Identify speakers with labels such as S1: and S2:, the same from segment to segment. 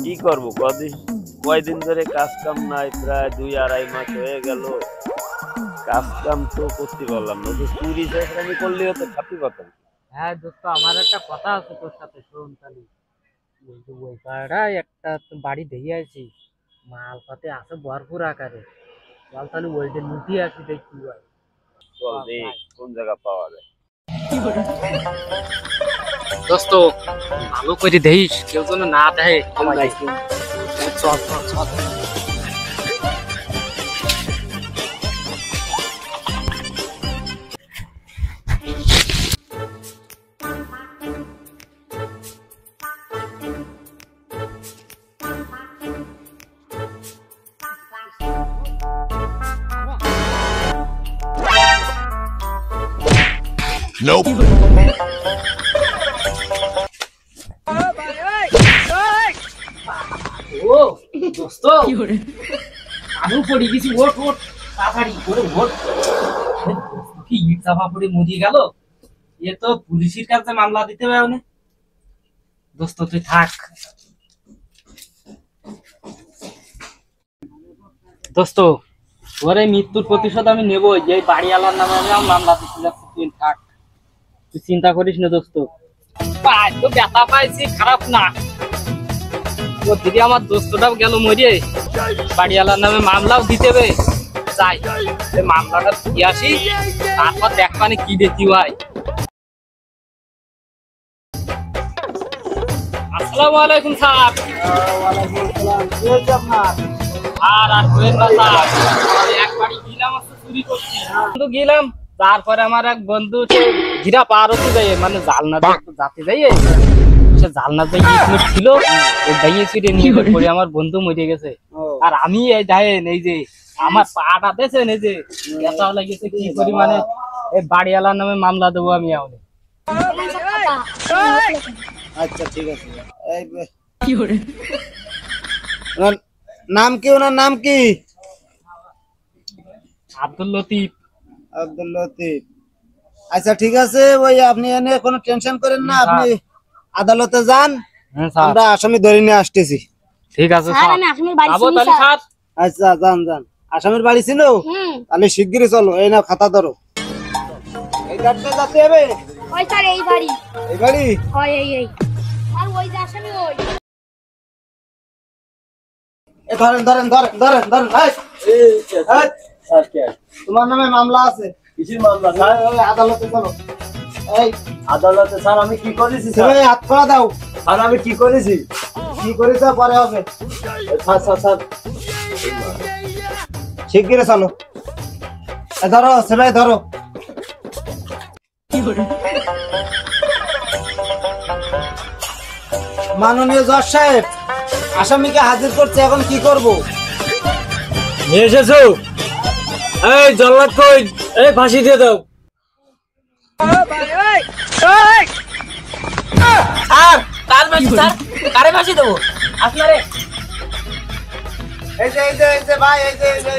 S1: কি করবো কয়দিন ধরে কাজ কাম নাই, প্রায় 2-2.5 মাস হয়ে গেল। কাজ কাম তো করতে পারলাম না, যে চুরি চাকরি করলেও তো খাতি কথা।
S2: হ্যাঁ দোস্ত, আমার একটা কথা আছে তোর সাথে, শোন তাহলে। ওই পাড়ায় একটা বাড়ি দেখে আছি, মাল পাতে আছে ভরপুর আকারে। চল তাহলে ওইটা লুটিয়ে আসি, দেখি কি হয়।
S1: চল দেখ কোন জায়গা পাওয়া যায়।
S2: দোস্ত ভালো করে দেখিস, কেউ যেন না দেখে। চল চল চল।
S3: Nope.
S2: ও দোস্ত, আলু পড়ে গেছি, ওঠ ওঠ তাড়াতাড়ি করে ওঠ। কি ইট চাপা পড়ে মরিয়ে গেল, এ তো পুলিশের কাছে মামলা দিতে হবে না। দোস্ত তুই থাক। দোস্ত ওর এই মৃত্যুর প্রতিশোধ আমি নেবো, যে বাড়িওয়ালার নামে আমি মামলা দিতে যাচ্ছি। তুই থাক, তুই চিন্তা করিস না দোস্ত। তো ব্যথা পাইছি, খারাপ না। দিদি আমার দোস্তটাও গেল মরিয়ে, বাড়িওয়ালার নামে মামলাও দিতে হবে। যাই মামলাটা দিয়ে আসি, তারপর দেখ মানে কি দেখি ভাই। আসসালামু আলাইকুম স্যার। আর এক বাড়ি গেলাম, চুরি করছি কিন্তু গেলাম। তারপরে আমার এক বন্ধু ঘিরা পার হতে যাই, মানে জালনা যাতে যাই, সে জালনা যাই ছিল, ভেঙে ছিটে নিয়ে পড়ে আমার বন্ধু মরে গেছে। আর আমি এই দেখেন, এই যে আমার পাটা দেখছেন, এই যে ব্যথা লেগেছে কি করি, মানে এই বাড়িওয়ালার নামে মামলা দেবো আমি এখন।
S4: আচ্ছা ঠিক আছে। নাম কি, ওনার নাম কি?
S2: আব্দুল লতিফ।
S4: আব্দুল লতিফ। আচ্ছা ঠিক আছে, ওই আপনি এনে কোনো টেনশন করেন না, আপনি আদালতে যান, আমরা আসামি ধরে নিয়ে আসতেছি।
S2: ঠিক আছে স্যার, আমি আসামির বাড়ি চিনি স্যার।
S4: আচ্ছা যান যান, আসামির বাড়ি ছিল, তাহলে শিগগিরই চলো। এই নাও খাতা ধরো। এই গাড়িতে যেতে হবে?
S5: ওই স্যার এই বাড়ি।
S4: এই বাড়ি?
S5: ওই এই আর ওই যে আসামি ওই।
S4: এ ধরেন ধরেন ধরেন ধরেন ধরেন। তোমার নামে মামলা আছে।
S1: কিসের মামলা স্যার?
S4: আদালতে চলো। এই
S1: আদালতে স্যার আমি কি করেছি স্যার?
S4: তুমি হাত খোলা দাও।
S1: আর আমি কি করেছি?
S4: কি করেছ পরে হবে।
S1: স্যার স্যার স্যার
S4: শিগগিরই চলো। ধরো সেলাই ধরো। মাননীয় জজ সাহেব, আসামিকে হাজির করছে, এখন কি করব?
S2: নিয়ে এসেছো? এই জল্লাদ কই? এই ফাঁসি দিয়ে দাও। স্যার কার ফাঁসি স্যার? কারে ফাঁসি দেবো আপনারে?
S4: এই যে ভাই, এই যে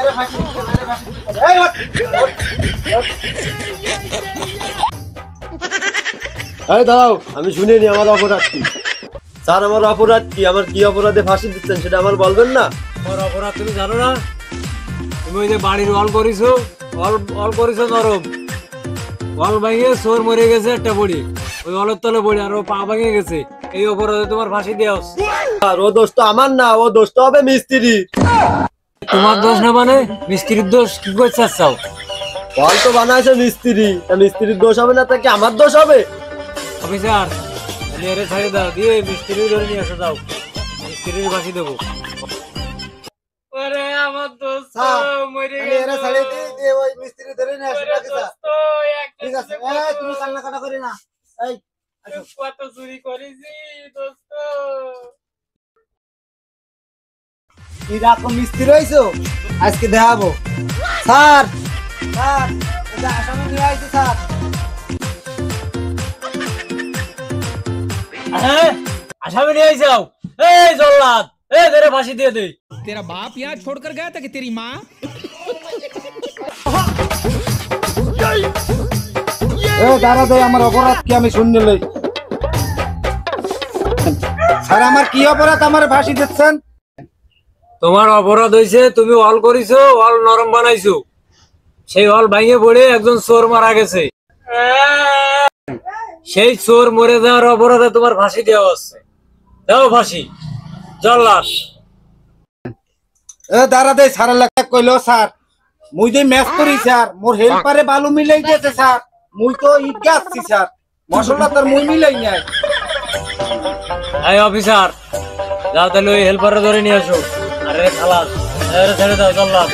S4: এর ফাঁসি দিতে, এর ফাঁসি দিতে। এই ওঠ, ওঠ, ওঠ।
S1: এই দাঁড়াও, আমি শুনিনি আমার অপরাধ কি। স্যার আমার অপরাধ কি? আমার কি অপরাধে ফাঁসি দিচ্ছেন সেটা আমার বলবেন না?
S6: তোমার অপরাধ তুমি জানো না? তুমি ওই যে বাড়ির ওয়াল করিছো, ওয়াল করিছো নরম, ওয়াল ভেঙে চোর মরে গেছে একটা বড়ি, ওই ওয়ালের তলে বড়ি, আর ও পা ভেঙে গেছে। এই অপরাধে তোমার ফাঁসি দেওয়া হচ্ছে।
S1: আর ও দোষ তো আমার না, ও দোষ তো হবে মিস্ত্রি।
S6: তোমার দোষ না মানে? মিস্ত্রির দোষ কি করতে চাও?
S1: ওয়াল তো বানাইছে মিস্ত্রি, তা মিস্ত্রির দোষ হবে না, তা কি আমার দোষ হবে?
S6: অফিসার এরে ছাড়িয়ে দাও, দিয়ে মিস্ত্রি ধরে নিয়ে আসো, দাও মিস্ত্রির ফাঁসি দেবো।
S2: ওরে আমার দোস্ত মরে
S4: আমি
S2: গেল।
S4: এরা ছাড়িয়ে দিয়ে ওই মিস্ত্রি ধরে নিয়ে আসি নাকি স্যার?
S2: দোস্ত
S4: ঠিক আছে, তুমি কান্নাকাটা করি না। এই
S2: কত চুরি করেছি দোস্ত।
S4: এরকম মিস্ত্রি হয়েছো, আজকে দেখাবো। স্যার স্যার, এটা আসামি নিয়ে আসছে স্যার।
S6: হ্যাঁ আসামি নিয়ে যাও। এই জল্লাদ, এই ধরে ফাঁসি দিয়ে দে।
S7: तेरा बाप यहाँ छोड़कर गया था कि तेरी माँ?
S4: দাঁড়া দে, আমার অপরাধ কি আমি শুনলে। স্যার আমার কি অপরাধ আমার ফাঁসি দিচ্ছেন?
S6: তোমার অপরাধ হয়েছে তুমি অল করিছো, অল নরম বানাইছো, সেই অল ভাঙে পড়ে একজন চোর মারা গেছে। সেই চোর মরে যাওয়ার অপরাধে তোমার ফাঁসি দেওয়া হচ্ছে। দাও ফাঁসি, জল্লাদ।
S4: দাঁড়া দে স্যার লেখা কইলো স্যার মুই যে ম্যাচ করি স্যার মোর হেল্পারে বালু মিলাই দিয়েছে স্যার মুই তো ইট গাছছি স্যার মশলা তার মুই মিলাই নাই।
S6: এই অফিসার, যাও তাহলে ওই হেল্পারে ধরে নিয়ে আসো। আরে খালাস, আরে ছেড়ে দাও, জল্লাদ।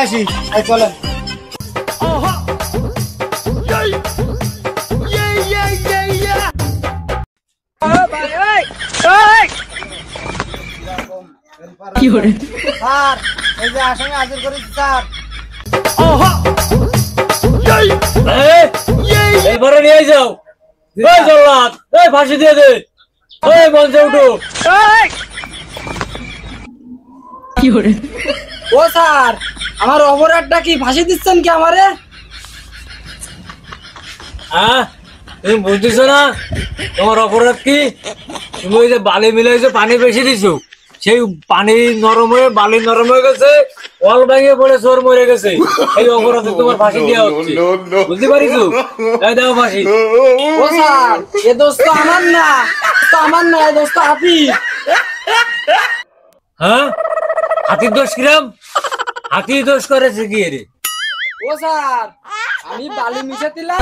S4: আসি এই চলেন। স্যার এই যে আসামি হাজির করেছি স্যার।
S6: হেল্পারে নিয়ে যাও। ওই জল্লাদ, এই ফাঁসি দিয়ে দে। ওই মঞ্চে উঠো।
S2: ও স্যার, আমার অপরাধটা কি ফাঁসি দিচ্ছেন কি আমারে?
S6: হ্যাঁ, তুমি বুঝতেছো না তোমার অপরাধ কি? তুমি ওই যে বালি মিলাইছো, পানি বেশি দিছো, সেই পানি নরম হয়ে বালি নরম হয়ে গেছে, অল ভেঙে পড়ে চোর মরে গেছে। এই অপরাধে তোমার ফাঁসি দেওয়া হচ্ছে, বুঝতে পারিছো? তাই দাও ফাঁসি।
S2: ও স্যার, এ দোষ তো আমার না, তো আমার না, এ দোষ তো হাতির।
S6: হ্যাঁ, হাতির দোষ কিরাম? হাতি দোষ করেছে কি রে?
S2: ও স্যার, আমি বালি মিশে দিলাম,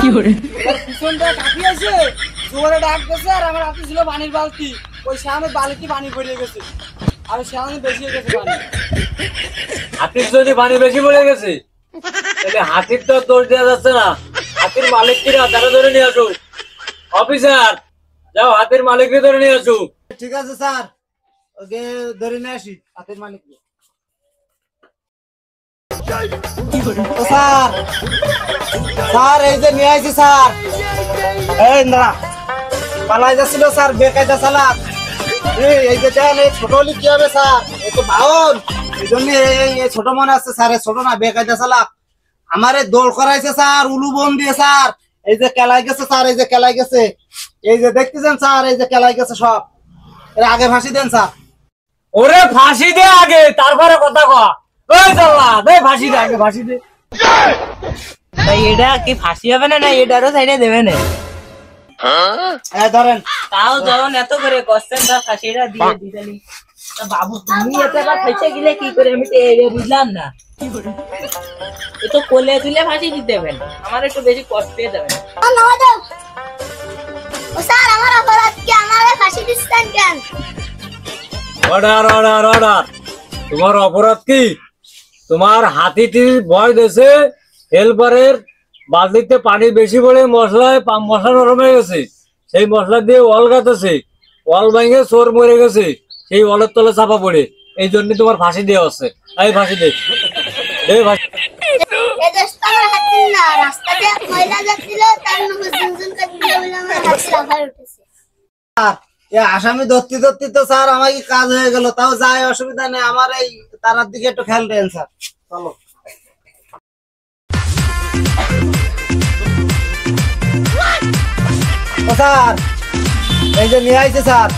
S2: এবার পিছন থেকে কাঠি আছে, জোরে ডাক দিয়েছে, আর আমার হাতে ছিল পানির বালতি, ওই সামনে বালতি পানি পড়ে গেছে, আর সামনে বেশি হয়ে গেছে পানি।
S6: হাতির যদি পানি বেশি পড়ে গেছে, তাহলে হাতির তো দোষ দেওয়া যাচ্ছে না। হাতির মালিক কিরা, তারা ধরে নিয়ে আসো। অফিসার, যাও হাতির মালিককে ধরে নিয়ে আসো।
S4: ঠিক আছে স্যার, ওকে ধরে নিয়ে আসি হাতের মালিক। ও স্যার, স্যার এই যে নিয়ে আসি স্যার। এই না পালাই যাচ্ছিল স্যার বেকায়দা চালাক। এই যে দেন এই ছোট হলে কি হবে স্যার, এই তো বাউন, এই জন্য এই ছোট মনে আছে স্যার, ছোট না বেকায়দা চালাক। আমারে দৌড় করাইছে স্যার, উলু বোন দিয়ে স্যার। এই যে কেলাই গেছে স্যার, এই যে কেলাই গেছে, এই যে দেখতেছেন স্যার, এই যে কেলাই গেছে সব। এর আগে ফাঁসি দেন স্যার।
S6: ওরে ফাঁসি দে আগে, তারপরে কথা কয়া। ওই জল্লাদ, এই ফাঁসি দে আগে, ফাঁসি দে।
S2: এটা কি ফাঁসি হবে না? না এটারও সাইডে দেবে না?
S4: ধরেন
S2: তাও যখন এত করে করছেন তা ফাঁসিটা দিয়ে দিতেনি। বাবু তুমি এতবার ফেসে গেলে কি করে, আমি তো বুঝলাম না। এ তো কোলে তুলে ফাঁসি দিতে হবে না, আমার একটু বেশি কষ্ট পেয়ে যাবে।
S5: ও স্যার আমার অপরাধ কি, আমারে ফাঁসি দিচ্ছেন কেন?
S6: Order, order, order. তোমার অপরাধ কি? তোমার হাতিটি ভয় দিয়েছে, হেল্পারের বালতিতে পানি বেশি পড়ে মশলা নরম হয়ে গেছে, সেই মশলা দিয়ে অল গাতেছে, অল ভেঙে চোর মরে গেছে, সেই অলের তলে চাপা পড়ে, এই জন্য তোমার ফাঁসি দেওয়া হচ্ছে। এই ফাঁসি দে, দে ফাঁসি।
S5: এই দোষটা আমার হাতের না, রাস্তা দিয়ে ময়লা যাচ্ছিল, তার নামে ঝুনঝুন করে দিল বলে আমার হাতে লাফায় উঠেছে।
S4: আসামি ধরতে ধরতে তো স্যার আমার কি কাজ হয়ে গেল, তাও যায় অসুবিধা নেই। আমার এই তারার দিকে একটু খেয়াল দেন স্যার। চলো ও স্যার, এই যে নিয়ে আইছে স্যার,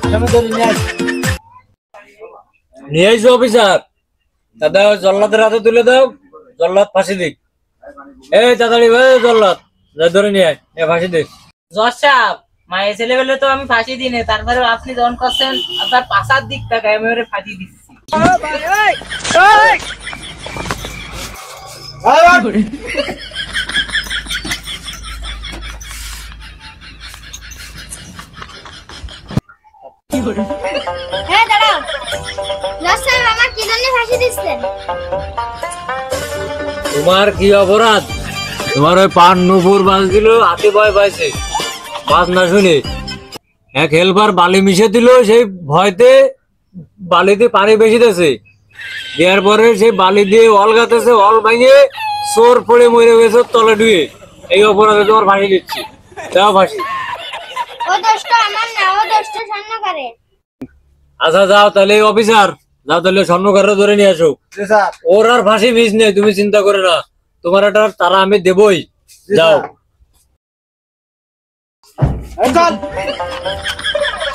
S4: আসামি ধরে নিয়ে আইছে।
S6: নিয়ে আইসো অফিসার, দাদা জল্লাদের হাতে তুলে দাও, জল্লাদ ফাঁসি দিক। এই তাড়াতাড়ি জল্লাদ ধরে নিয়ে আয়, ফাঁসি দিক।
S2: জজ সাহেব, মায়ের ছেলেবেলে তো আমি ফাঁসি দিই না, তারপরে আপনি যখন করছেন আপনার পাশার দিক থেকে আমি ওরে ফাঁসি দিচ্ছি।
S5: হ্যাঁ দাঁড়াও, জজ সাহেব আমার কি জন্য ফাঁসি দিচ্ছেন?
S6: তোমার কি অপরাধ? তোমার ওই পান নুপুর বাজ দিল, হাতে ভয় পাইছে, বাজ না শুনে এক হেল্পার বালি মিশে দিল, সেই ভয়তে বালিতে পানি বেশি দিয়েছে, দেওয়ার পরে সেই বালি দিয়ে অল গাতেছে, অল ভাঙে চোর পড়ে মরে গেছে তলে ডুয়ে। এই অপরাধে তোমার ফাঁসি দিচ্ছি, দাও ফাঁসি।
S5: ও দোষটা আমার না, ও দোষটা স্বর্ণকারে।
S6: আচ্ছা যাও তাহলে অফিসার, যাও তাহলে স্বর্ণকাররা ধরে নিয়ে আসো।
S4: জি স্যার।
S6: ওর আর ফাঁসি মিস নেই, তুমি চিন্তা করে না, তোমার একটা তারা আমি দেবই।
S4: জি
S6: যাও।
S4: স্যার। এই চল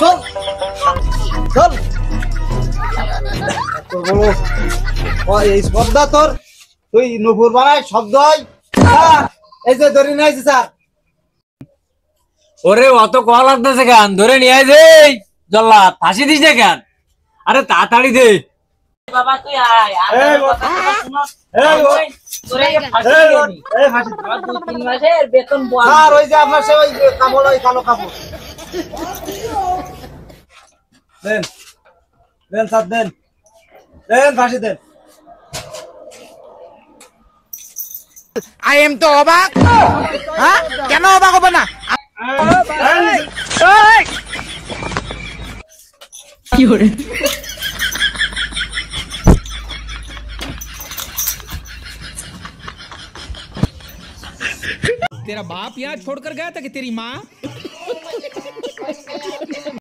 S4: চল চল তোর বলো ও এই শব্দ তোর তুই নুপুর বানাই শব্দ হয় স্যার এই যে ধরে নিয়েছি স্যার
S6: ওরে অত কল লাগতেছে কেন ধরে নিয়ে আয় যে জল্লাদ ফাঁসি দিস না কেন আরে তাড়াতাড়ি দে
S2: বাবা তুই আয় আর
S4: এই
S2: কথা শোনো
S4: এই ও
S2: তোরে ফাঁসি
S4: এই
S2: দিয়ে
S4: ও
S2: নি।
S4: এই ফাঁসি
S2: আমার 2-3 মাসের বেতন বল
S4: স্যার ওই যে আপনার সে ওই কাপড় ওই কালো কাপড় দেন দেন স্যার দেন দেন ফাঁসি দেন
S7: आई एम तो अबाक हाँ क्या अबाक हो ना तेरा बाप यहाँ छोड़कर गया था कि तेरी माँ